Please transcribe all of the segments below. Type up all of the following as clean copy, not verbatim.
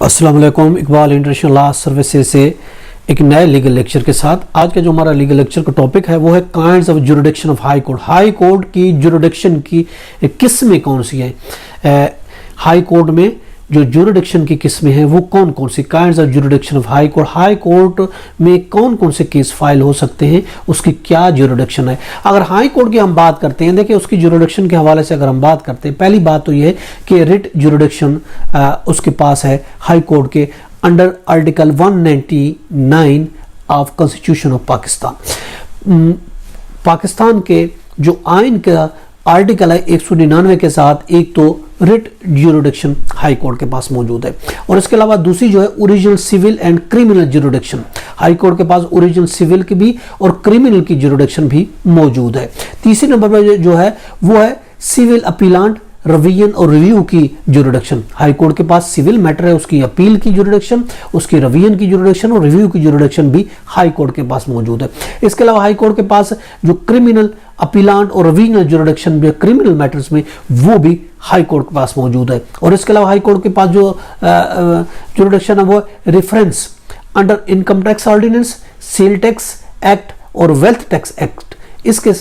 अस्सलाम वालेकुम। Iqbal international law services से एक नए लीगल लेक्चर के साथ आज का जो हमारा लीगल लेक्चर का टॉपिक है वो है kinds of jurisdiction of high court. High court की जुरिडिक्शन की किस्में कौन सी हैं? हाई कोर्ट में जो जुरिडिक्शन की किस्में हैं वो कौन कौन सी? Kinds of jurisdiction of high court. High court में कौन कौन से केस फाइल हो सकते हैं, उसकी क्या जुरिडिक्शन है? अगर हाई कोर्ट की हम बात करते हैं, देखिए उसकी जुरिडिक्शन के हवाले से अगर हम बात करते हैं, पहली बात तो ये है कि रिट जुरिडिक्शन उसके पास है हाई कोर्ट के under article 199 of constitution of Pakistan. Pakistan के जो आइन का आर्टिकल है 199 के साथ एक तो रिट जुरिडिक्शन हाई कोर्ट के पास मौजूद है, और इसके अलावा दूसरी जो है original civil and criminal jurisdiction. High court के पास ओरिजिनल सिविल की भी और क्रिमिनल की जुरिडिक्शन भी मौजूद है। तीसरी नंबर पर जो है वो है सिविल अपीलांट रिवीजन और रिव्यू की जुरिडिक्शन। हाई कोर्ट के पास सिविल मैटर है, उसकी अपील की जुरिडिक्शन, उसकी रिवीजन की जुरिडिक्शन और रिव्यू की जुरिडिक्शन भी हाई कोर्ट के पास मौजूद है। इसके अलावा हाई कोर्ट के पास जो क्रिमिनल अपीलांट और रिवीजनल जुरिडिक्शन भी क्रिमिनल मैटर्स में वो भी हाई कोर्ट के पास मौजूद है। और इसके अलावा हाई कोर्ट के पास जो जुरिडिक्शन है वो reference under income tax ordinance, sale tax act और वेल्थ टैक्स एक्ट, इसके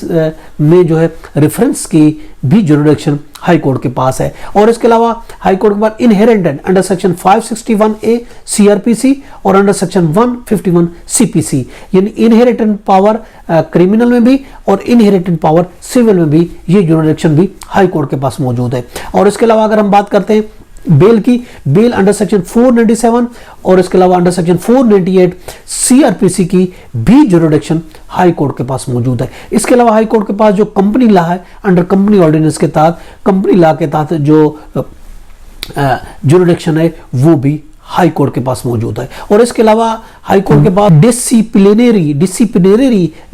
में जो है रेफरेंस की भी जुरिडिक्शन हाई कोर्ट के पास है। और इसके अलावा हाई कोर्ट के पास inherited under section 561A CRPC और अंडर सेक्शन 151 CPC, यानी इनहेरिटेड पावर क्रिमिनल में भी और इनहेरिटेड पावर सिविल में भी ये जुरिडिक्शन भी हाई कोर्ट के पास मौजूद है। और इसके अलावा अगर हम बात करते हैं बेल की, बेल अंडर सेक्शन 497 और इसके अलावा अंडर सेक्शन 498 CRPC की भी जुरिडिक्शन हाई कोर्ट के पास मौजूद है। इसके अलावा हाई कोर्ट के पास जो कंपनी लॉ है अंडर कंपनी ऑर्डिनेंस के तहत, कंपनी लॉ के तहत जो जुरिडिक्शन है वो भी हाई कोर्ट के पास मौजूद है। और इसके अलावा हाई कोर्ट के पास डिसिप्लिनरी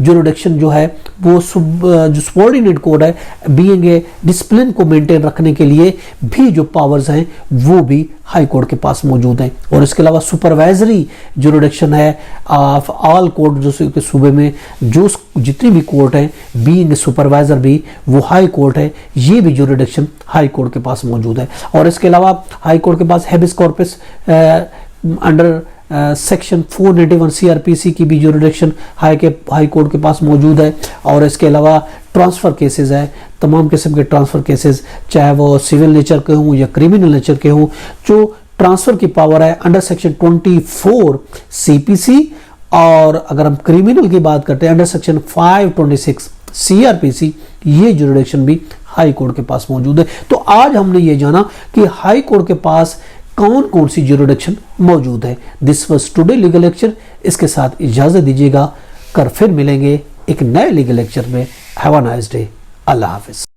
जुरिडिक्शन जो है वो जो सबऑर्डिनेट कोड है बीइंग ए डिसिप्लिन को मेंटेन रखने के लिए भी जो पावर्स हैं वो भी हाई कोर्ट के पास मौजूद हैं। और इसके अलावा सुपरवाइजरी जुरिडिक्शन है ऑफ ऑल कोर्ट, जो सूबे में जो जितनी भी कोर्ट हैं बीइंग सुपरवाइजर भी वो हाई कोर्ट है, ये भी जुरिडिक्शन हाई कोर्ट के पास मौजूद है। और इसके अलावा हाई कोर्ट के पास habeas corpus under section 491 CRPC की भी जुरिडिक्शन हाई कोर्ट के पास मौजूद है। और इसके अलावा ट्रांसफ़र केसेस है, तमाम किस्म के ट्रांसफ़र केसेस चाहे वो सिविल नेचर के हों या क्रिमिनल नेचर के हों, जो ट्रांसफ़र की पावर है अंडर सेक्शन 24 CPC। और अगर हम क्रिमिनल की बात करते हैं अंडर सेक्शन 526 CRPC, ये जुरिडिक्शन भी हाई कोर्ट के पास मौजूद है। तो आज हमने ये जाना कि हाई कोर्ट के पास कौन कौन सी जुरिडिक्शन मौजूद है। This was today legal lecture. इसके साथ इजाजत दीजिएगा, कर फिर मिलेंगे एक नए लीगल लेक्चर में। Have a nice day. Allah Hafiz.